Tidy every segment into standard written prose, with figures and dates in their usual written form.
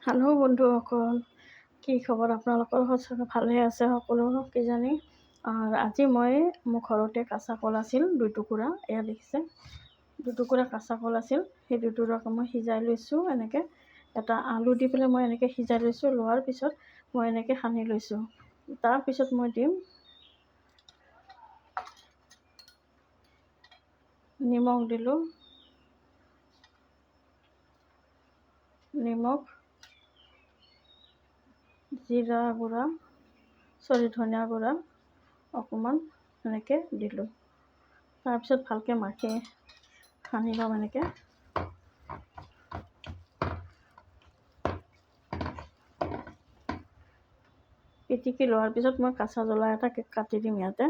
Hello' বন্ধুসকল, কি খবৰ? আপোনালোকৰ ভালে আছে সকলো কিজানি। আজি মই মোৰ ঘৰতে কাঁচা কল আছিল 2 টুকুৰা, এয়া দেখিছে 2 টুকুৰা কাঁচা কল আছিল। সেই 2 টুকুৰাক মই সিজাই লৈছোঁ। এনেকৈ এটা আলু দি পেলাই মই এনেকৈ সিজাই লৈছোঁ। লোৱাৰ পিছত মই এনেকৈ সানি লৈছোঁ। তাৰপিছত মই দিম নিমখ, দিলোঁ নিমখ, জিৰা গুড়া, ধনিয়া গুড়া অকণমান এনেকৈ দিলোঁ। তাৰপিছত ভালকৈ মাখি সানি ল'ম। এনেকৈ পিটিকি লোৱাৰ পিছত মই কেঁচা জ্বলা এটা কাটি দিম। ইয়াতে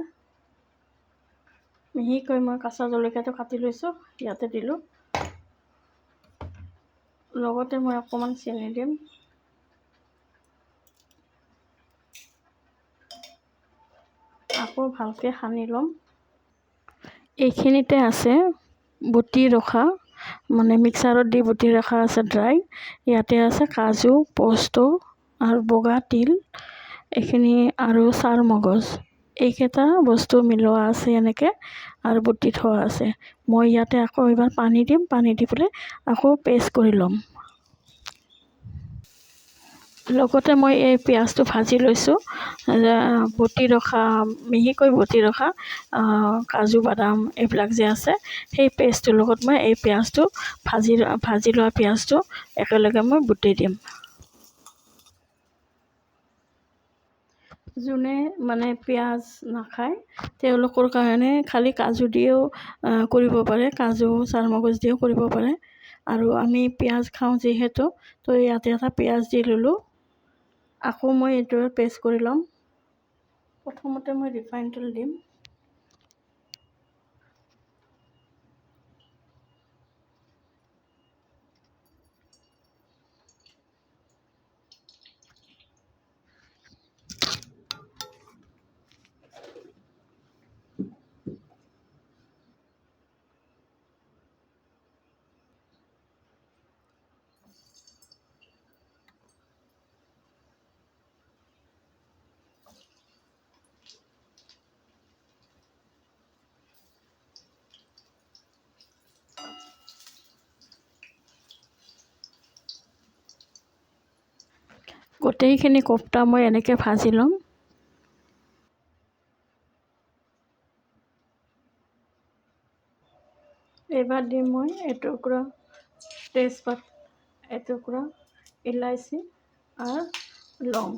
মিহিকৈ মই কেঁচা জলকীয়াটো কাটি লৈছোঁ, ইয়াতে দিলোঁ। লগতে মই অকণমান চেনি দিম। আকৌ ভালকৈ সানি ল'ম। এইখিনিতে আছে বটি ৰখা, মিক্সাৰত দি বটি ৰখা আছে ড্ৰাই। ইয়াতে আছে কাজু, পোস্ত আৰু বগা তিল, এইখিনি আৰু চাৰমগজ, এইকেইটা বস্তু মিলোৱা আছে এনেকৈ আৰু বটি থোৱা আছে। মই ইয়াতে আকৌ এবাৰ পানী দিম। পানী দি পেলাই আকৌ পেষ্ট কৰি ল'ম। লগতে মই এই পিঁয়াজটো ভাজি লৈছোঁ। মিহিকৈ বটি ৰখা কাজু বাদাম এইবিলাক যে আছে, সেই পেষ্টটোৰ লগত মই এই পিঁয়াজটো ভাজি লোৱা পিঁয়াজটো একেলগে মই বটি দিম। যোনে পিঁয়াজ নাখায় তেওঁলোকৰ কাৰণে খালি কাজু দিও কৰিব পাৰে, কাজু চাৰমগজ দিও কৰিব পাৰে। আৰু আমি পিঁয়াজ খাওঁ যিহেতু, তো ইয়াতে এটা পিঁয়াজ দি ল'লোঁ। আকৌ মই এইটো পেষ্ট কৰি ল'ম। প্ৰথমতে মই ৰিফাইন তেল দিম। গোটেইখিনি কোফটা মই এনেকৈ ভাজি ল'ম। এইবাৰ দিম মই এটুকুৰা তেজপাত, এটুকুৰা ইলাইচি আৰু লং,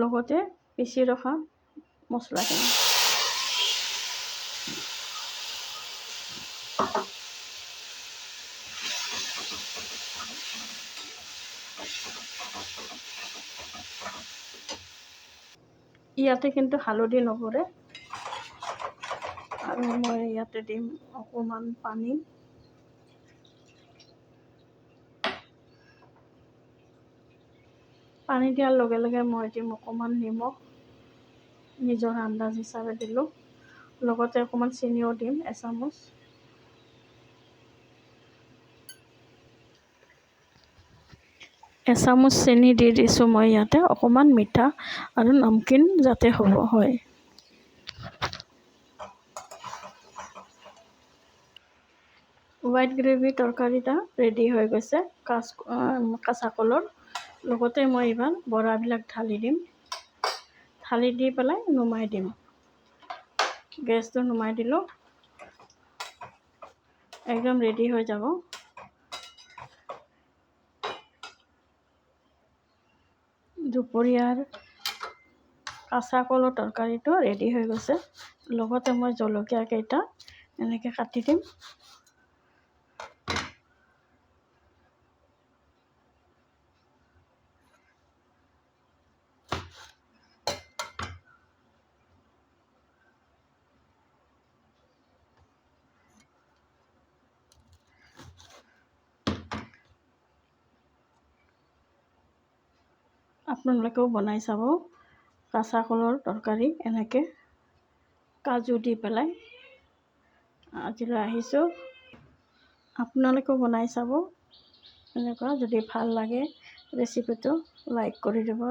লগতে পিচি ৰখা মছলাখিনি। ইয়াতে কিন্তু হালধি নপৰে। আৰু মই ইয়াতে দিম অকণমান পানী। পানী দিয়াৰ লগে লগে মই দিম অকণমান নিমখ, নিজৰ আন্দাজ হিচাপে দিলোঁ। লগতে অকণমান চেনিও দিম, এচামুচ। এচামুচ চেনি দি দিছোঁ মই ইয়াতে, অকণমান মিঠা আৰু নমকিন যাতে হয়। হোৱাইট গ্ৰেভি তৰকাৰীটা ৰেডি হৈ গৈছে কাঁচা কলৰ। লগতে মই এইবাৰ বৰাবিলাক ঢালি দিম। ঢালি দি পেলাই নুমাই দিম। গেছটো নুমাই দিলোঁ। একদম ৰেডি হৈ যাব। দুপৰীয়াৰ কাঁচা কলৰ তৰকাৰীটো ৰেডি হৈ গৈছে। লগতে মই জলকীয়া কেইটা এনেকৈ কাটি দিম। আপোনালোকেও বনাই চাব কাঁচা কলৰ তৰকাৰী এনেকৈ কাজু দি পেলাই। আজিলৈ আহিছোঁ। আপোনালোকেও বনাই চাব এনেকুৱা যদি ভাল লাগে ৰেচিপিটো লাইক কৰি দিব।